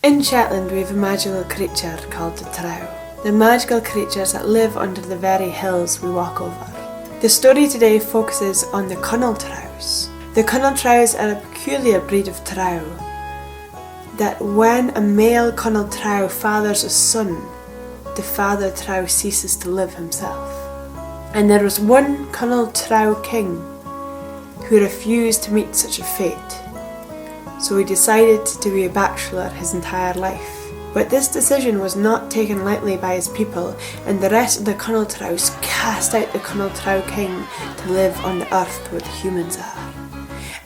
In Shetland we have a magical creature called the Trow. They're magical creatures that live under the very hills we walk over. The story today focuses on the Kunal Trows. The Kunal Trows are a peculiar breed of Trow, that when a male Kunal Trow fathers a son, the father Trow ceases to live himself. And there was one Kunal Trow King who refused to meet such a fate, so he decided to be a bachelor his entire life. But this decision was not taken lightly by his people, and the rest of the Kunal Trows cast out the Kunal Trow King to live on the earth where the humans are.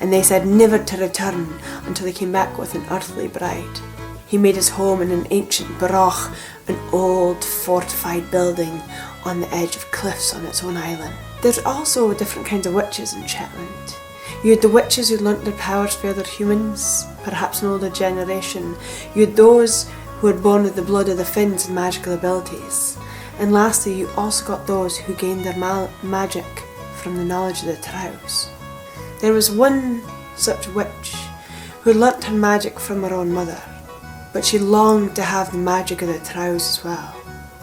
And they said never to return until he came back with an earthly bride. He made his home in an ancient broch, an old fortified building on the edge of cliffs on its own island. There's also different kinds of witches in Shetland. You had the witches who learnt their powers for other humans, perhaps an older generation. You had those who were born with the blood of the Finns and magical abilities. And lastly, you also got those who gained their magic from the knowledge of the Trows. There was one such witch who learnt her magic from her own mother, but she longed to have the magic of the Trows as well.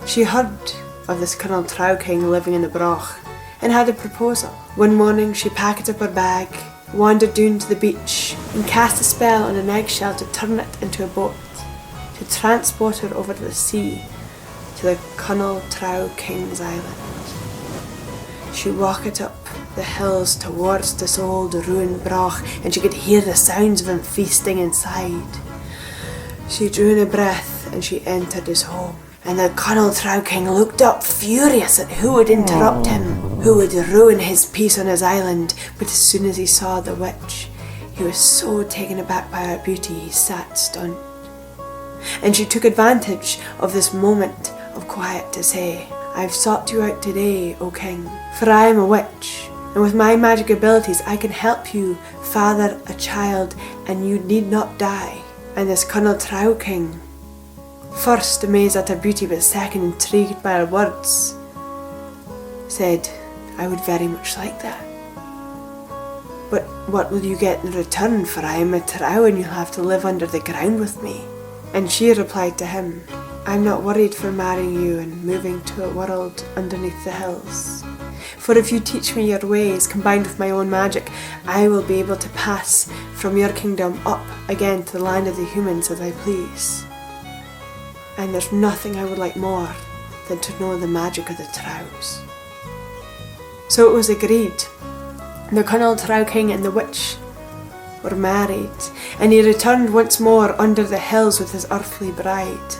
She heard of this Kunal Trow King living in the broch and had a proposal. One morning she packed up her bag, wandered down to the beach and cast a spell on an eggshell to turn it into a boat, to transport her over the sea to the Kunal Trow King's island. She walked up the hills towards this old ruined broch, and she could hear the sounds of him feasting inside. She drew in a breath and she entered his home. And the Kunal Trow King looked up furious at who would interrupt him, who would ruin his peace on his island. But as soon as he saw the witch, he was so taken aback by her beauty he sat stunned. And she took advantage of this moment of quiet to say, "I've sought you out today, O King, for I am a witch, and with my magic abilities I can help you father a child and you need not die." And this Kunal Trow King, first amazed at her beauty but second intrigued by her words, said, "I would very much like that. But what will you get in return, for I am a Trow and you'll have to live under the ground with me?" And she replied to him, "I'm not worried for marrying you and moving to a world underneath the hills. For if you teach me your ways, combined with my own magic, I will be able to pass from your kingdom up again to the land of the humans as I please. And there's nothing I would like more than to know the magic of the Trows." So it was agreed. The Kunal Trow King and the witch were married, and he returned once more under the hills with his earthly bride.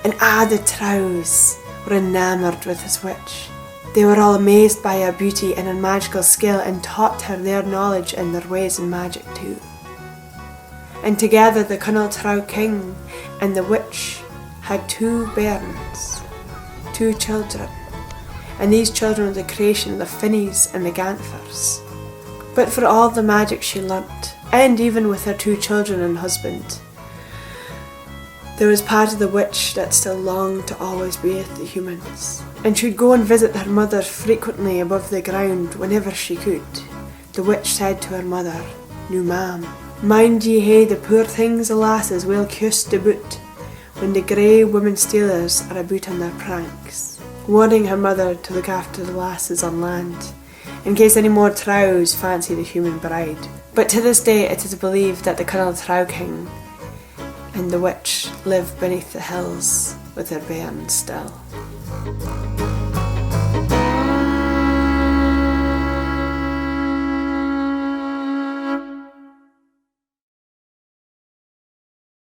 And the Trows were enamoured with his witch. They were all amazed by her beauty and her magical skill, and taught her their knowledge and their ways in magic too. And together the Kunal Trow King and the witch had 2 bairns, 2 children, and these children were the creation of the Finnies and the Ganthers. But for all the magic she learnt, and even with her 2 children and husband, there was part of the witch that still longed to always be with the humans, and she'd go and visit her mother frequently above the ground whenever she could. The witch said to her mother, "Noo ma'am, mind ye hae the poor things the lasses well kissed aboot when the grey women stealers are about on their pranks," warning her mother to look after the lasses on land, in case any more Trows fancied a human bride. But to this day it is believed that the Kunal Trow King and the witch live beneath the hills with their bairns still.